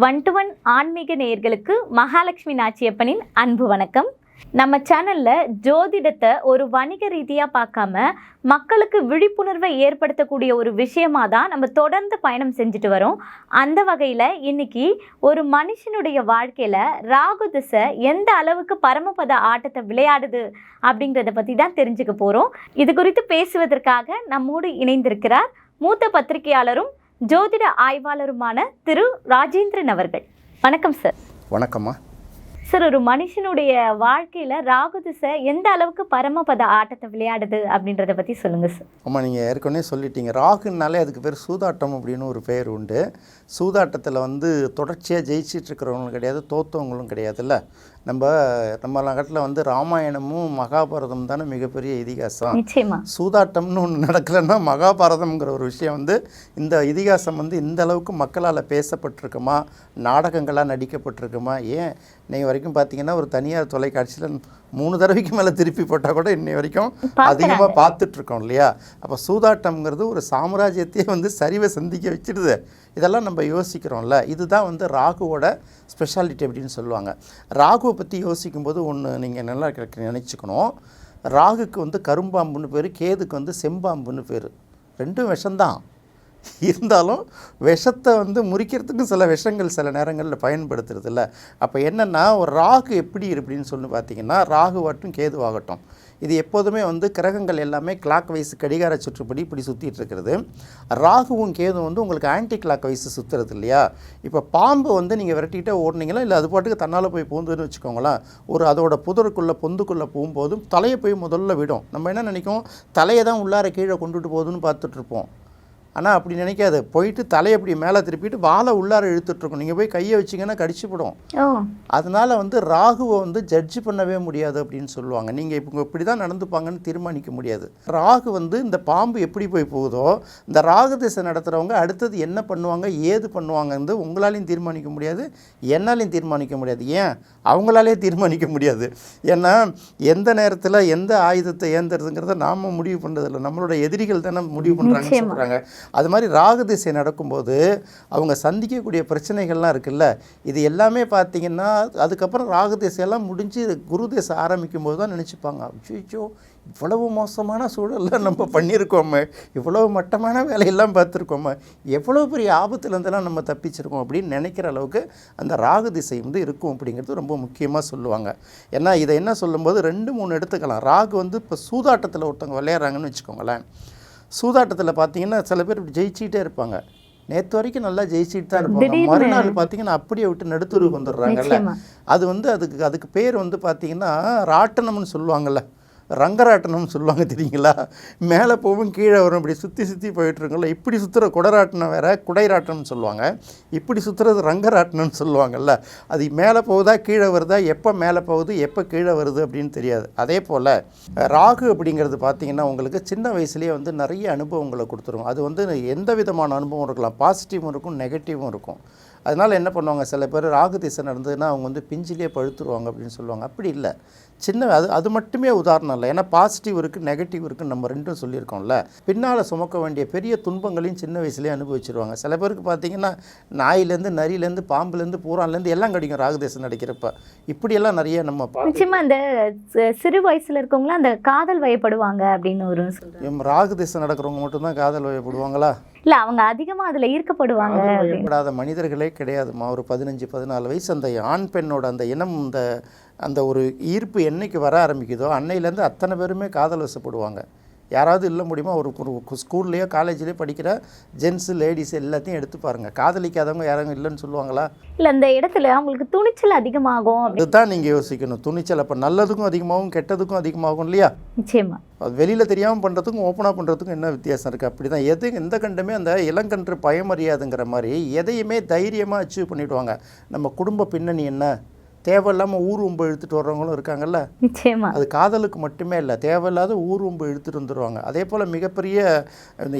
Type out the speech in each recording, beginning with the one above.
1 to 1 ஆன்மீக நேயர்களுக்கு மகாலட்சுமி நாச்சியப்பனின் அன்பு வணக்கம். நம்ம சேனலில் ஜோதிடத்தை ஒரு வணிக ரீதியாக பார்க்காம மக்களுக்கு விழிப்புணர்வை ஏற்படுத்தக்கூடிய ஒரு விஷயமாக தான் நம்ம தொடர்ந்து பயணம் செஞ்சுட்டு வரோம். அந்த வகையில் இன்னைக்கு ஒரு மனுஷனுடைய வாழ்க்கையில் ராகு திசை எந்த அளவுக்கு பரமபத ஆட்டத்தை விளையாடுது அப்படிங்கிறத பற்றி தான் தெரிஞ்சுக்க போகிறோம். இது குறித்து பேசுவதற்காக நம்மோடு இணைந்திருக்கிறார் மூத்த பத்திரிகையாளரும் ஜோதிட ஆய்வாளருமான திரு ராஜேந்திரன் அவர்கள். வணக்கம் சார். வணக்கம்மா சார், ஒரு மனுஷனுடைய வாழ்க்கையில் ராகு திசை எந்த அளவுக்கு பரமபத ஆட்டத்தை விளையாடுது அப்படின்றத பற்றி சொல்லுங்கள் சார். ஆமாம், நீங்கள் ஏற்கனவே சொல்லிட்டீங்க. ராகுனாலே அதுக்கு பேர் சூதாட்டம் அப்படின்னு ஒரு பேர் உண்டு. சூதாட்டத்தில் தொடர்ச்சியாக ஜெயிச்சிட்டு இருக்கிறவங்களும் கிடையாது, தோற்றவங்களும் கிடையாதுல்ல. நம்ம நாட்டில் ராமாயணமும் மகாபாரதம் தானே மிகப்பெரிய இதிகாசம். நிச்சயமா சூதாட்டம்னு ஒன்று நடக்கலைன்னா மகாபாரதம்ங்கிற ஒரு விஷயம் இந்த இதிகாசம் இந்த அளவுக்கு மக்களால் பேசப்பட்டிருக்குமா, நாடகங்களாக நடிக்கப்பட்டிருக்குமா? ஏன் இன்னை வரைக்கும் பார்த்தீங்கன்னா ஒரு தனியார் தொலைக்காட்சியில் 3 தடவைக்கு மேலே திருப்பி போட்டால் கூட இன்னை வரைக்கும் அதிகமாக பார்த்துட்ருக்கோம் இல்லையா? அப்போ சூதாட்டம்ங்கிறது ஒரு சாம்ராஜ்யத்தையே சரிவை சந்திக்க வச்சிடுது. இதெல்லாம் நம்ம யோசிக்கிறோம்ல. இதுதான் ராகுவோட ஸ்பெஷாலிட்டி அப்படின்னு சொல்லுவாங்க. ராகுவை பற்றி யோசிக்கும்போது ஒன்று நீங்கள் நல்லா நினச்சிக்கணும். ராகுக்கு கரும்பாம்புன்னு பேர், கேதுக்கு செம்பாம்புன்னு பேர். ரெண்டும் விஷம்தான். இருந்தாலும் விஷத்தை முறிக்கிறதுக்கும் சில விஷங்கள் சில நேரங்களில் பயன்படுத்துறது இல்லை. அப்போ என்னென்னா ஒரு ராகு எப்படி அப்படின்னு சொல்லி பார்த்தீங்கன்னா, ராகுவாகட்டும் கேதுவாகட்டும் இது எப்போதுமே கிரகங்கள் எல்லாமே கிளாக் வைஸ் கடிகார சுற்றுப்படி இப்படி சுற்றிட்டு இருக்கிறது. ராகுவும் கேதுவும் உங்களுக்கு ஆன்டி கிளாக் வைஸ் சுற்றுறது இல்லையா? இப்போ பாம்பு நீங்கள் விரட்டிகிட்டே ஓடுனீங்களா, இல்லை அது பாட்டுக்கு தன்னால் போய் பூந்துன்னு வச்சுக்கோங்களேன். அதோட பொந்துக்குள்ளே போகும்போதும் தலையை போய் முதல்ல விடும். நம்ம என்ன நினைக்கும், தலையை தான் உள்ளார கீழே கொண்டுட்டு போகுதுன்னு பார்த்துட்ருப்போம். ஆனால் அப்படி நினைக்காது. போயிட்டு தலையை அப்படி மேலே திருப்பிட்டு வாழை உள்ளார இழுத்துட்ருக்கோம். நீங்கள் போய் கையை வச்சிங்கன்னா கடிச்சுப்படும். அதனால் ராகுவை ஜட்ஜ் பண்ணவே முடியாது அப்படின்னு சொல்லுவாங்க. நீங்கள் இப்போ இப்படி தான் நடந்துப்பாங்கன்னு தீர்மானிக்க முடியாது. ராகு இந்த பாம்பு எப்படி போய் போகுதோ, இந்த ராகு திசை நடத்துகிறவங்க அடுத்தது என்ன பண்ணுவாங்க, ஏது பண்ணுவாங்க உங்களாலையும் தீர்மானிக்க முடியாது, என்னாலையும் தீர்மானிக்க முடியாது. ஏன் அவங்களாலே தீர்மானிக்க முடியாது? ஏன்னா எந்த நேரத்தில் எந்த ஆயுதத்தை ஏந்துறதுங்கிறத நாம் முடிவு பண்ணுறதில்ல, நம்மளோட எதிரிகள் தானே முடிவு பண்ணுறாங்கன்னு சொல்கிறாங்க. அது மாதிரி ராகு திசை நடக்கும்போது அவங்க சந்திக்கக்கூடிய பிரச்சனைகள்லாம் இருக்குல்ல, இது எல்லாமே பார்த்திங்கன்னா அதுக்கப்புறம் ராகு திசையெல்லாம் முடிஞ்சு குரு திசை ஆரம்பிக்கும் போது தான் நினச்சிப்பாங்க, ஐயோ இவ்வளவு மோசமான சூழலில் நம்ம பண்ணியிருக்கோமே, இவ்வளவு மட்டமான வேலையெல்லாம் பார்த்துருக்கோமே, எவ்வளோ பெரிய ஆபத்துலேருந்தெல்லாம் நம்ம தப்பிச்சிருக்கோம் அப்படின்னு நினைக்கிற அளவுக்கு அந்த ராகு திசை இருக்கும் அப்படிங்கிறது ரொம்ப முக்கியமாக சொல்லுவாங்க. ஏன்னா இதை என்ன சொல்லும்போது 2-3 எடுத்துக்கலாம். ராகு இப்போ சூதாட்டத்தில் ஒருத்தவங்க விளையாடுறாங்கன்னு வச்சுக்கோங்களேன். சூதாட்டத்தில் பார்த்தீங்கன்னா சில பேர் இப்படி ஜெயிச்சிக்கிட்டே இருப்பாங்க. நேற்று வரைக்கும் நல்லா ஜெயிச்சிட்டு தான் இருப்பாங்க. மறுநாள் பார்த்தீங்கன்னா அப்படியே விட்டு நடுத்தூருக்கு வந்துடுறாங்கல்ல. அதுக்கு பேர் பார்த்தீங்கன்னா ராட்டனம்னு சொல்லுவாங்கள்ல, ரங்கராட்டனம்னு சொல்லுவாங்க. தெரியுங்களா? மேலே போகும் கீழே வரும், இப்படி சுற்றி போயிட்டுருக்கோம்ல. இப்படி சுற்றுற குடராட்டனம் வேறு, குடைராட்டனம்னு சொல்லுவாங்க. இப்படி சுற்றுறது ரங்கராட்டனம்னு சொல்லுவாங்கள்ல. அது மேலே போகுதா கீழே வருதா, எப்போ மேலே போகுது எப்போ கீழே வருது அப்படின்னு தெரியாது. அதே போல் ராகு அப்படிங்கிறது பார்த்திங்கன்னா உங்களுக்கு சின்ன வயசுலேயே நிறைய அனுபவங்களை கொடுத்துரும். அது எந்த விதமான அனுபவம் இருக்கலாம், பாசிட்டிவும் இருக்கும் நெகட்டிவும் இருக்கும். அதனால் என்ன பண்ணுவாங்க, சில பேர் ராகு திசை நடந்ததுன்னா அவங்க பிஞ்சிலே பழுத்துருவாங்க அப்படின்னு சொல்லுவாங்க. அப்படி இல்லை, அது மட்டுமே உதாரணம் இல்லை. ஏன்னா பாசிட்டிவ் இருக்குது நெகட்டிவ் இருக்குன்னு நம்ம ரெண்டும் சொல்லியிருக்கோம்ல. பின்னால் சுமக்க வேண்டிய பெரிய துன்பங்களையும் சின்ன வயசுலேயே அனுபவிச்சிருவாங்க. சில பேருக்கு பார்த்திங்கன்னா நாயிலேருந்து நரியிலேருந்து பாம்புலேருந்து பூரான்லேருந்து எல்லாம் கிடைக்கும் ராகு திசை நடக்கிறப்ப. இப்படியெல்லாம் நிறைய நம்ம நிச்சயமாக அந்த சிறு வயசில் இருக்கவங்களாம் அந்த காதல் வயப்படுவாங்க அப்படின்னு ஒரு ராகு திசை நடக்கிறவங்க மட்டும்தான் காதல் வயப்படுவாங்களா? இல்லை, அவங்க அதிகமாக அதில் ஈர்க்கப்படுவாங்க. ஈர்க்கப்படாத மனிதர்களே கிடையாதுமா. ஒரு 15-14 வயசு அந்த ஆண் பெண்ணோட அந்த இனம் அந்த ஒரு ஈர்ப்பு என்னைக்கு வர ஆரம்பிக்குதோ அன்னையிலேருந்து அத்தனை பேருமே காதல் வசப்படுவாங்க. யாராவது இல்லை முடியுமா, ஒரு ஸ்கூல்லையோ காலேஜ்லேயோ படிக்கிற ஜென்ஸு லேடிஸ் எல்லாத்தையும் எடுத்து பாருங்கள். காதலிக்காதவங்க யாரும் இல்லைன்னு சொல்லுவாங்களா? இல்லை, அந்த இடத்துல அவங்களுக்கு துணிச்சல் அதிகமாகும். அதுதான் நீங்கள் யோசிக்கணும். துணிச்சல் அப்போ நல்லதுக்கும் அதிகமாகும் கெட்டதுக்கும் அதிகமாகும் இல்லையா? நிச்சயமா. அது வெளியில் தெரியாமல் பண்ணுறதுக்கும் ஓப்பனாக பண்ணுறதுக்கும் என்ன வித்தியாசம் இருக்குது? அப்படி தான் எந்த கண்டுமே அந்த இளங்கன்று பயமறியாதுங்கிற மாதிரி எதையுமே தைரியமாக அச்சீவ் பண்ணிவிடுவாங்க. நம்ம குடும்ப பின்னணி என்ன, தேவையில்லாமல் ஊர்வம்பு இழுத்துட்டு வர்றவங்களும் இருக்காங்கல்ல. நிச்சயமா. அது காதலுக்கு மட்டுமே இல்லை, தேவையில்லாத ஊர்வம்பு இழுத்துட்டு வந்துடுவாங்க. அதே போல் மிகப்பெரிய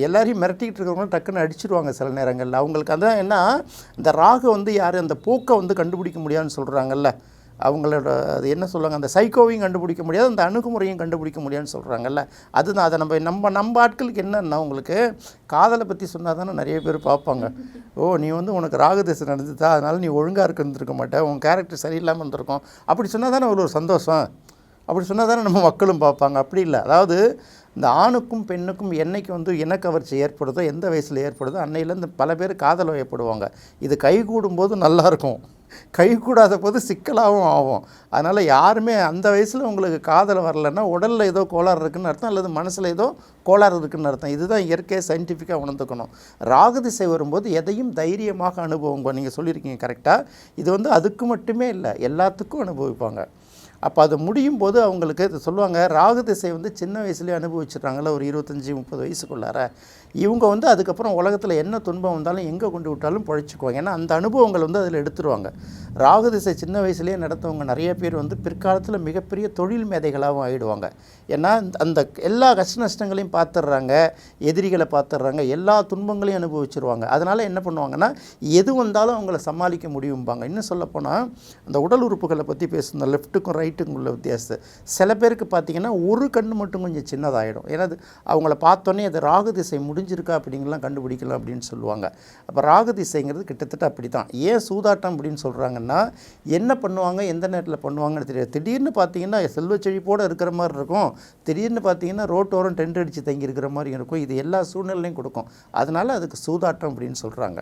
எல்லாரையும் மிரட்டிக்கிட்டு இருக்கிறவங்களும் டக்குன்னு அடிச்சிடுவாங்க சில நேரங்களில். அவங்களுக்கு அதான் என்ன, இந்த ராகு யார் அந்த போக்கை கண்டுபிடிக்க முடியாதுன்னு சொல்கிறாங்கல்ல. அவங்களோட அது என்ன சொல்லுவாங்க, அந்த சைக்கோவையும் கண்டுபிடிக்க முடியாது, அந்த அணுகுமுறையும் கண்டுபிடிக்க முடியாதுன்னு சொல்கிறாங்கல்ல. அதுதான் அதை நம்ம ஆட்களுக்கு என்னன்னா, உங்களுக்கு காதலை பற்றி சொன்னால் தானே நிறைய பேர் பார்ப்பாங்க. ஓ நீ வந்து உனக்கு ராகதசை நடந்துதா, அதனால் நீ ஒழுங்காக இருந்திருக்க மாட்டே, உன் கேரக்டர் சரியில்லாமல் இருந்திருக்கும், அப்படி சொன்னால் தானே ஒரு சந்தோஷம், அப்படி சொன்னால் தானே நம்ம மக்களும் பார்ப்பாங்க. அப்படி இல்லை. அதாவது இந்த ஆணுக்கும் பெண்ணுக்கும் என்னைக்கு வந்து இனக்கவர்ச்சி ஏற்படுதோ, எந்த வயசில் ஏற்படுதோ அன்னையிலேருந்து பல பேர் காதல் வயப்படுவாங்க. இது கைகூடும்போது நல்லாயிருக்கும், கைகூடாத போது சிக்கலாகவும் ஆகும். அதனால் யாருமே அந்த வயசில் உங்களுக்கு காதல் வரலைன்னா உடலில் ஏதோ கோளாறு இருக்குதுன்னு அர்த்தம், அல்லது மனசில் ஏதோ கோளாறு இருக்குதுன்னு அர்த்தம். இதுதான் இயற்கையை சயின்டிஃபிக்காக உணர்ந்துக்கணும். ராகதிசை வரும்போது எதையும் தைரியமாக அனுபவங்க. நீங்கள் சொல்லியிருக்கீங்க கரெக்டாக. இது வந்து அதுக்கு மட்டுமே இல்லை, எல்லாத்துக்கும் அனுபவிப்பாங்க. அப்போ அது முடியும் போது அவங்களுக்கு இது சொல்லுவாங்க, ராகு திசை வந்து சின்ன வயசுலேயே அனுபவிச்சிட்றாங்கள, ஒரு 25-30 வயசுக்குள்ளார. இவங்க வந்து அதுக்கப்புறம் உலகத்தில் என்ன துன்பம் வந்தாலும் எங்கே கொண்டு விட்டாலும் பழிச்சுக்குவாங்க. ஏன்னா அந்த அனுபவங்கள் வந்து அதில் எடுத்துருவாங்க. ராகு திசை சின்ன வயசுலேயே நடத்தவங்க நிறைய பேர் வந்து பிற்காலத்தில் மிகப்பெரிய தொழில் மேதைகளாகவும் ஆகிடுவாங்க. ஏன்னா அந்த எல்லா கஷ்ட நஷ்டங்களையும் பார்த்துடுறாங்க, எதிரிகளை பார்த்துடுறாங்க, எல்லா துன்பங்களையும் அனுபவிச்சிருவாங்க. அதனால் என்ன பண்ணுவாங்கன்னா, எது வந்தாலும் அவங்கள சமாளிக்க முடியும்பாங்க. இன்னும் சொல்லப்போனால் அந்த உடல் உறுப்புகளை பற்றி பேசுன லெஃப்ட்டுக்கும் ரைட்டுக்கும் உள்ள வித்தியாசத்தை, சில பேருக்கு பார்த்திங்கன்னா ஒரு கண்ணு மட்டும் கொஞ்சம் சின்னதாகிடும். ஏன்னா அது அவங்கள பார்த்தோன்னே அது ராகு திசை முடிஞ்சிருக்கா அப்படிங்கலாம் கண்டுபிடிக்கலாம் அப்படின்னு சொல்லுவாங்க. அப்போ ராகு திசைங்கிறது கிட்டத்தட்ட அப்படி தான். ஏன் சூதாட்டம் அப்படின்னு சொல்கிறாங்கன்னா, என்ன பண்ணுவாங்க எந்த நேரத்தில் பண்ணுவாங்கன்னு தெரியாது. திடீர்னு பார்த்தீங்கன்னா செல்வ செழிப்போடு இருக்கிற மாதிரி இருக்கும், திடீர்னு பார்த்தீங்கன்னா ரோட்டோரம் டென்ட் அடித்து தங்கி இருக்கிற மாதிரி இருக்கும். இது எல்லா சூழ்நிலையும் கொடுக்கும். அதனால் அதுக்கு சூதாட்டம் அப்படின்னு சொல்கிறாங்க.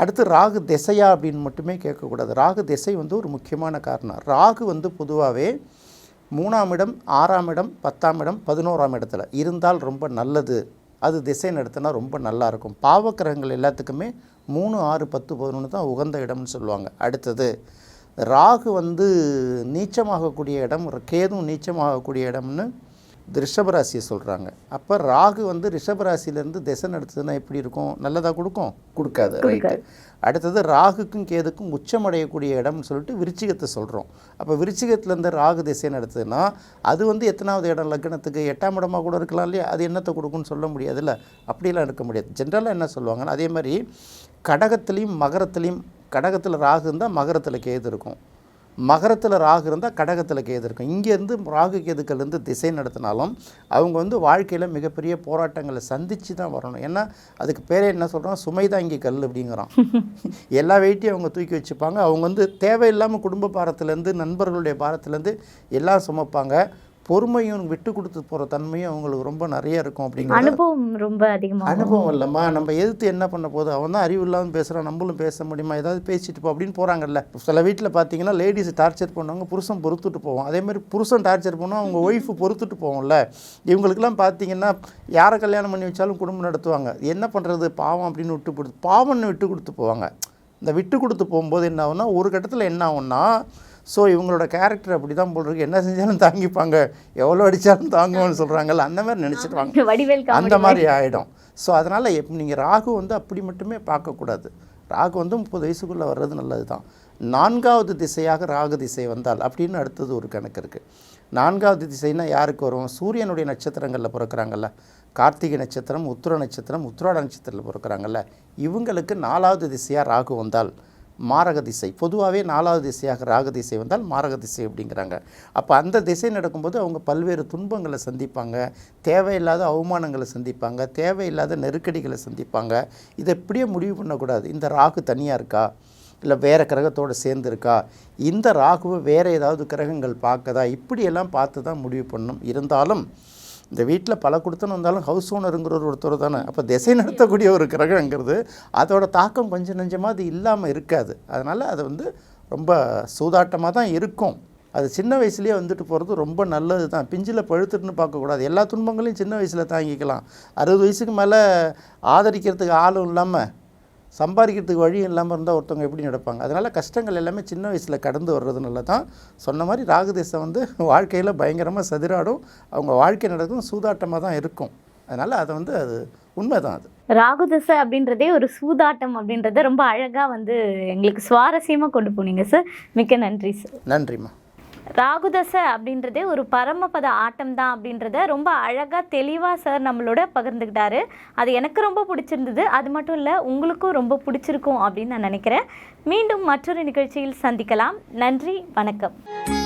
அடுத்து ராகு திசையா அப்படின்னு மட்டுமே கேட்கக்கூடாது. ராகு திசை வந்து ஒரு முக்கியமான காரணம். ராகு வந்து பொதுவாகவே 3ஆம் இடம், 6ஆம் இடம், 10ஆம் இடம், 11ஆம் இடத்துல இருந்தால் ரொம்ப நல்லது. அது திசை நடத்தினா ரொம்ப நல்லாயிருக்கும். பாவக்கிரகங்கள் எல்லாத்துக்குமே 3, 6, 10, 11 தான் உகந்த இடம்னு சொல்லுவாங்க. அடுத்தது ராகு வந்து நீச்சமாகக்கூடிய இடம், கேதும் நீச்சமாகக்கூடிய இடம்னு ரிஷபராசியை சொல்கிறாங்க. அப்போ ராகு வந்து ரிஷபராசிலேருந்து திசை நடத்துதுன்னா எப்படி இருக்கும்? நல்லதாக கொடுக்கும்? கொடுக்காது. ரைட்டு. அடுத்தது ராகுக்கும் கேதுக்கும் உச்சமடையக்கூடிய இடம்னு சொல்லிட்டு விருச்சிகத்தை சொல்கிறோம். அப்போ விருச்சிகத்துலேருந்து ராகு திசை நடத்துதுன்னா அது வந்து எத்தனாவது இடம் லக்னத்துக்கு? 8ஆம் இடமாக கூட இருக்கலாம் இல்லையா? அது என்னத்தை கொடுக்குன்னு சொல்ல முடியாதுல்ல. அப்படிலாம் இருக்க முடியாது. ஜென்ரலாக என்ன சொல்லுவாங்கன்னா, அதே மாதிரி கடகத்துலேயும் மகரத்துலேயும், கடகத்தில் ராகு இருந்தால் மகரத்தில் கேது இருக்கும், மகரத்தில் ராகு இருந்தால் கடகத்தில் கேது இருக்கும். இங்கேருந்து ராகு கேதுக்கள்லேருந்து திசை நடத்தினாலும் அவங்க வந்து வாழ்க்கையில் மிகப்பெரிய போராட்டங்களை சந்தித்து தான் வரணும். ஏன்னா அதுக்கு பேரே என்ன சொல்கிறோம், சுமைதாங்கி கல் அப்படிங்கிறோம். எல்லா வெயிட்டையும் அவங்க தூக்கி வச்சுப்பாங்க. அவங்க வந்து தேவையில்லாமல் குடும்ப பாரத்துலேருந்து, நண்பர்களுடைய பாரத்துலேருந்து எல்லாம் சுமப்பாங்க. பொறுமையும் விட்டு கொடுத்து போகிற தன்மையும் அவங்களுக்கு ரொம்ப நிறைய இருக்கும். அப்படிங்கிற அனுபவம் ரொம்ப அதிகமாக. அனுபவம் இல்லைம்மா, நம்ம எதிர்த்து என்ன பண்ண போகுது, அவன் தான் அறிவு இல்லாமல் பேசுகிறான், நம்மளும் பேச முடியுமா, ஏதாவது பேசிட்டு போ அப்படின்னு போகிறாங்கல்ல. சில வீட்டில் பார்த்தீங்கன்னா லேடிஸ் டார்ச்சர் பண்ணுவாங்க, புருஷன் பொறுத்துட்டு போவோம். அதேமாதிரி புருஷன் டார்ச்சர் பண்ணுவோம், அவங்க ஒய்ஃபு பொறுத்துட்டு போவோம்ல. இவங்களுக்கெல்லாம் பார்த்தீங்கன்னா யாரை கல்யாணம் பண்ணி வச்சாலும் குடும்பம் நடத்துவாங்க. என்ன பண்ணுறது பாவம் அப்படின்னு பாவம்னு விட்டு கொடுத்து போவாங்க. இந்த விட்டு கொடுத்து போகும்போது என்ன ஆகும்னா, ஒரு கட்டத்தில் என்ன ஆகும்னா, ஸோ இவங்களோட கேரக்டர் அப்படி தான் போல் இருக்கு, என்ன செஞ்சாலும் தாங்கிப்பாங்க, எவ்வளோ அடித்தாலும் தாங்குவோன்னு சொல்கிறாங்கல்ல, அந்த மாதிரி நினச்சிடுவாங்க, அந்த மாதிரி ஆகிடும். ஸோ அதனால் நீங்கள் ராகு வந்து அப்படி மட்டுமே பார்க்கக்கூடாது. ராகு வந்து 30 வயசுக்குள்ளே வர்றது நல்லது தான். 4ஆவது திசையாக ராகு திசை வந்தால் அப்படின்னு அடுத்தது ஒரு கணக்கு இருக்குது. 4ஆவது திசைனா யாருக்கு வரும்? சூரியனுடைய நட்சத்திரங்களில் பிறக்கிறாங்கல்ல, கார்த்திகை நட்சத்திரம், உத்திர நட்சத்திரம், உத்திராட நட்சத்திரத்தில் பிறக்கிறாங்கல்ல, இவங்களுக்கு 4ஆவது திசையாக ராகு வந்தால் மாரக திசை. பொதுவாகவே 4ஆவது திசையாக ராகு திசை வந்தால் மாரக திசை அப்படிங்கிறாங்க. அப்போ அந்த திசை நடக்கும்போது அவங்க பல்வேறு துன்பங்களை சந்திப்பாங்க, தேவையில்லாத அவமானங்களை சந்திப்பாங்க, தேவையில்லாத நெருக்கடிகளை சந்திப்பாங்க. இதை எப்படியே முடிவு பண்ணக்கூடாது. இந்த ராகு தனியாக இருக்கா, இல்லை வேறு கிரகத்தோடு சேர்ந்துருக்கா, இந்த ராகுவை வேறு ஏதாவது கிரகங்கள் பார்க்கதா, இப்படியெல்லாம் பார்த்து தான் முடிவு பண்ணணும். இருந்தாலும் இந்த வீட்டில் பல கொடுத்தன்னு வந்தாலும் ஹவுஸ் ஓனருங்கிற ஒருத்தர் தானே. அப்போ திசை நடத்தக்கூடிய ஒரு கிரகங்கிறது அதோட தாக்கம் கொஞ்சம் நஞ்சமாக அது இல்லாமல் இருக்காது. அதனால் அது வந்து ரொம்ப சூதாட்டமாக தான் இருக்கும். அது சின்ன வயசுலேயே வந்துட்டு போகிறது ரொம்ப நல்லது தான். பிஞ்சில் பழுத்துட்டுன்னு பார்க்கக்கூடாது. எல்லா துன்பங்களையும் சின்ன வயசில் தாங்கிக்கலாம். 60 வயசுக்கு மேலே ஆதரிக்கிறதுக்கு ஆளும் இல்லாமல், சம்பாதிக்கிறதுக்கு வழியும் இல்லாமல் இருந்தால் ஒருத்தவங்க எப்படி நடப்பாங்க? அதனால் கஷ்டங்கள் எல்லாமே சின்ன வயசில் கடந்து வர்றதுனால தான் சொன்ன மாதிரி ராகு திசை வந்து வாழ்க்கையில் பயங்கரமாக சதிராடும். அவங்க வாழ்க்கை நடக்கும் சூதாட்டமாக தான் இருக்கும். அதனால் அதை வந்து அது உண்மை தான். அது ராகு திசை அப்படின்றதே ஒரு சூதாட்டம் அப்படின்றத ரொம்ப அழகாக வந்து எங்களுக்கு சுவாரஸ்யமாக கொண்டு போனீங்க சார். மிக்க நன்றி சார். நன்றிம்மா. ராகுதசை அப்படின்றதே ஒரு பரமபத ஆட்டம் தான் அப்படின்றத ரொம்ப அழகாக தெளிவாக சார் நம்மளோட பகிர்ந்துக்கிட்டாரு. அது எனக்கு ரொம்ப பிடிச்சிருந்தது. அது மட்டும் இல்லை, உங்களுக்கும் ரொம்ப பிடிச்சிருக்கும் அப்படின்னு நான் நினைக்கிறேன். மீண்டும் மற்றொரு நிகழ்ச்சியில் சந்திக்கலாம். நன்றி, வணக்கம்.